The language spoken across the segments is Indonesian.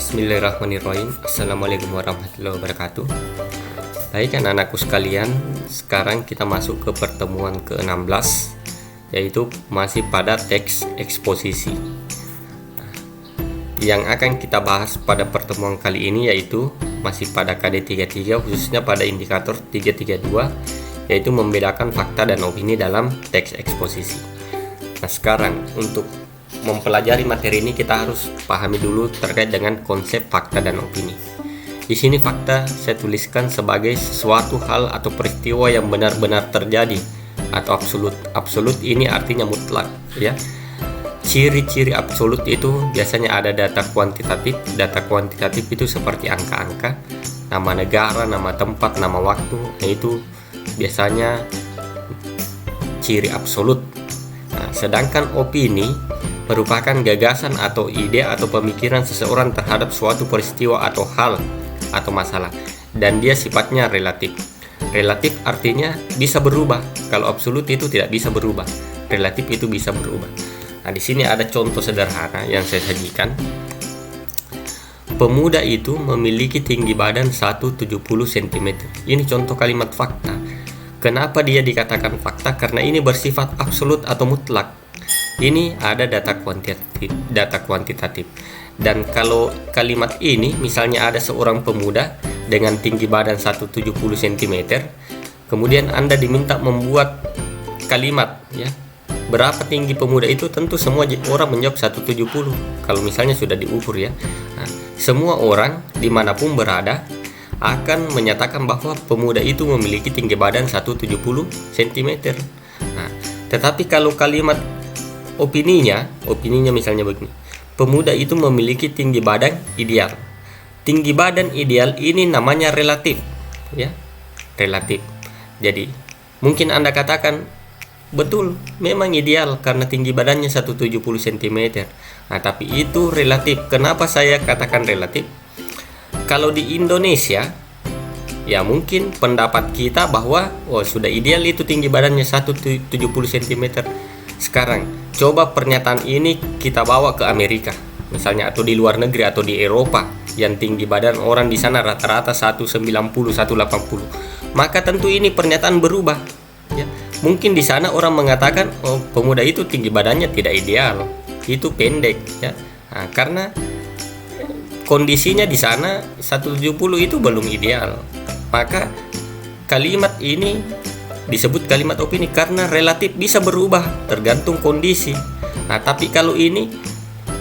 Bismillahirrahmanirrahim. Assalamualaikum warahmatullahi wabarakatuh. Baik anak-anakku sekalian, sekarang kita masuk ke pertemuan ke-16, yaitu masih pada teks eksposisi. Yang akan kita bahas pada pertemuan kali ini yaitu masih pada KD33, khususnya pada indikator 332, yaitu membedakan fakta dan opini dalam teks eksposisi. Nah, sekarang untuk mempelajari materi ini kita harus pahami dulu terkait dengan konsep fakta dan opini. Di sini fakta saya tuliskan sebagai suatu hal atau peristiwa yang benar-benar terjadi atau absolut. Absolut ini artinya mutlak, ya. Ciri-ciri absolut itu biasanya ada data kuantitatif. Data kuantitatif itu seperti angka-angka, nama negara, nama tempat, nama waktu. Nah, itu biasanya ciri absolut. Nah, sedangkan opini merupakan gagasan atau ide atau pemikiran seseorang terhadap suatu peristiwa atau hal atau masalah, dan dia sifatnya relatif. Relatif artinya bisa berubah. Kalau absolut itu tidak bisa berubah. Relatif itu bisa berubah. Nah, di sini ada contoh sederhana yang saya sajikan. Pemuda itu memiliki tinggi badan 170 cm. Ini contoh kalimat fakta. Kenapa dia dikatakan fakta? Karena ini bersifat absolut atau mutlak. Ini ada data kuantitatif. Dan kalau kalimat ini misalnya ada seorang pemuda dengan tinggi badan 170 cm, kemudian Anda diminta membuat kalimat, ya. Berapa tinggi pemuda itu? Tentu semua orang menjawab 170 kalau misalnya sudah diukur, ya. Nah, semua orang dimanapun berada akan menyatakan bahwa pemuda itu memiliki tinggi badan 170 cm. Nah, tetapi kalau kalimat opininya misalnya begini, pemuda itu memiliki tinggi badan ideal. Tinggi badan ideal ini namanya relatif, ya, relatif. Jadi mungkin Anda katakan betul, memang ideal karena tinggi badannya 170 cm. Nah, tapi itu relatif. Kenapa saya katakan relatif? Kalau di Indonesia, ya mungkin pendapat kita bahwa sudah ideal itu tinggi badannya 170 cm. Sekarang coba pernyataan ini kita bawa ke Amerika misalnya, atau di luar negeri atau di Eropa yang tinggi badan orang di sana rata-rata 190, 180. Maka tentu ini pernyataan berubah, ya. Mungkin di sana orang mengatakan pemuda itu tinggi badannya tidak ideal, itu pendek, ya. Nah, karena kondisinya di sana 170 itu belum ideal. Maka kalimat ini disebut kalimat opini karena relatif bisa berubah tergantung kondisi. Nah, tapi kalau ini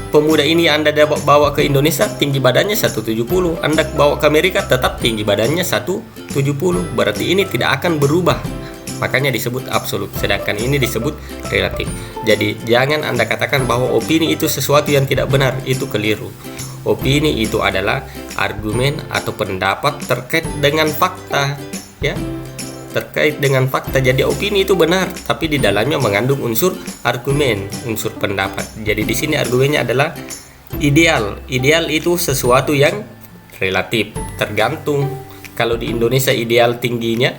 pemuda ini Anda bawa ke Indonesia tinggi badannya 170, Anda bawa ke Amerika tetap tinggi badannya 170, berarti ini tidak akan berubah. Makanya disebut absolut, sedangkan ini disebut relatif. Jadi jangan Anda katakan bahwa opini itu sesuatu yang tidak benar, itu keliru. Opini itu adalah argumen atau pendapat terkait dengan fakta, ya. Terkait dengan fakta. Jadi opini itu benar, tapi di dalamnya mengandung unsur argumen, unsur pendapat. Jadi di sini argumennya adalah ideal. Ideal itu sesuatu yang relatif, tergantung. Kalau di Indonesia ideal tingginya,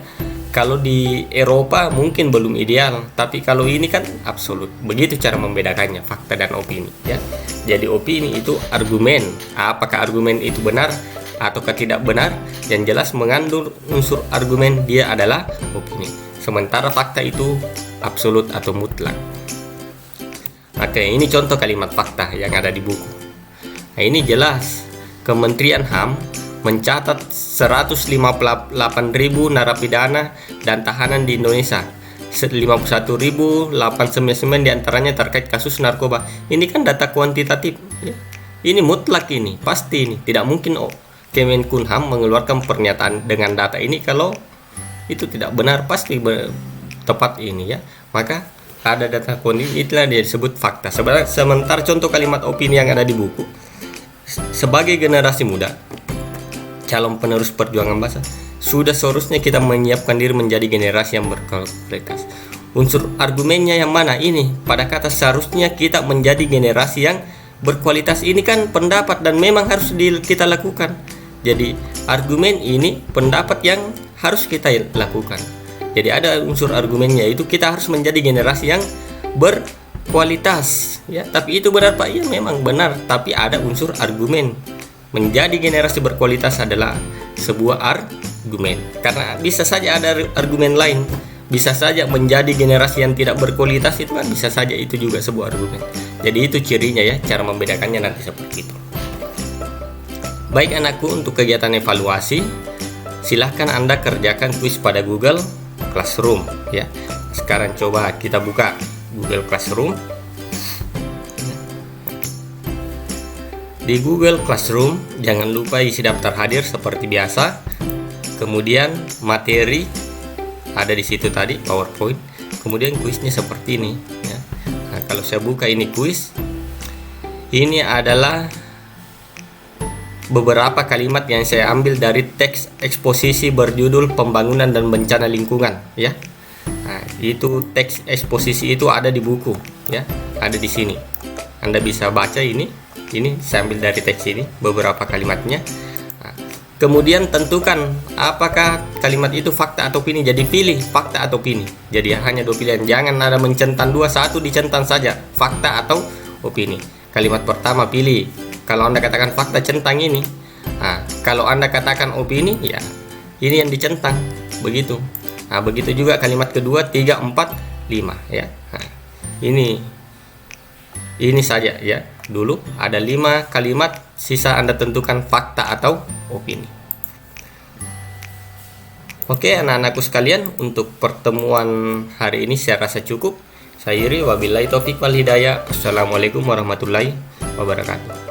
kalau di Eropa mungkin belum ideal, tapi kalau ini kan absolut. Begitu cara membedakannya fakta dan opini, ya. Jadi opini itu argumen. Apakah argumen itu benar ataukah tidak benar, yang jelas mengandung unsur argumen, dia adalah opini. Sementara fakta itu absolut atau mutlak. Oke, ini contoh kalimat fakta yang ada di buku. Nah, ini jelas Kementerian HAM mencatat 158.000 narapidana dan tahanan di Indonesia. 51.899 diantaranya terkait kasus narkoba. Ini kan data kuantitatif, ya. Ini mutlak, ini pasti, ini tidak mungkin Kemenkumham mengeluarkan pernyataan dengan data ini kalau itu tidak benar, pasti tepat ini, ya. Maka ada data kuantitatif, itulah dia disebut fakta. Sementara contoh kalimat opini yang ada di buku, sebagai generasi muda, calon penerus perjuangan bangsa, sudah seharusnya kita menyiapkan diri menjadi generasi yang berkualitas. Unsur argumennya yang mana? Ini pada kata seharusnya kita menjadi generasi yang berkualitas. Ini kan pendapat dan memang harus kita lakukan. Jadi argumen ini pendapat yang harus kita lakukan. Jadi ada unsur argumennya, itu kita harus menjadi generasi yang berkualitas, ya. Tapi itu benar Pak? Iya memang benar, tapi ada unsur argumen. menjadi generasi berkualitas adalah sebuah argumen. Karena bisa saja ada argumen lain, bisa saja menjadi generasi yang tidak berkualitas itu kan bisa saja itu juga sebuah argumen. Jadi itu cirinya ya, cara membedakannya nanti seperti itu. Baik anakku, untuk kegiatan evaluasi silahkan Anda kerjakan kuis pada Google Classroom ya. Sekarang coba kita buka Google Classroom. Di Google Classroom jangan lupa isi daftar hadir seperti biasa. Kemudian materi ada di situ tadi, PowerPoint. Kemudian kuisnya seperti ini ya. Nah, kalau saya buka ini kuis, ini adalah beberapa kalimat yang saya ambil dari teks eksposisi berjudul Pembangunan dan Bencana Lingkungan ya. Nah, itu teks eksposisi itu ada di buku ya, ada di sini. Anda bisa baca ini. Ini saya ambil dari teks ini beberapa kalimatnya. Nah, kemudian tentukan apakah kalimat itu fakta atau opini. Jadi pilih fakta atau opini. Jadi hanya dua pilihan. Jangan ada mencentang dua, satu dicentang saja, fakta atau opini. Kalimat pertama pilih. Kalau Anda katakan fakta, centang ini. Nah, kalau Anda katakan opini, ya ini yang dicentang. Begitu. Nah, begitu juga kalimat kedua, 3, 4, 5 ya. Nah, ini saja ya. Dulu ada 5 kalimat, sisa Anda tentukan fakta atau opini. Oke anak-anakku sekalian, untuk pertemuan hari ini saya rasa cukup. Saya Iri, wabillahi taufiq wal hidayah. Assalamualaikum warahmatullahi wabarakatuh.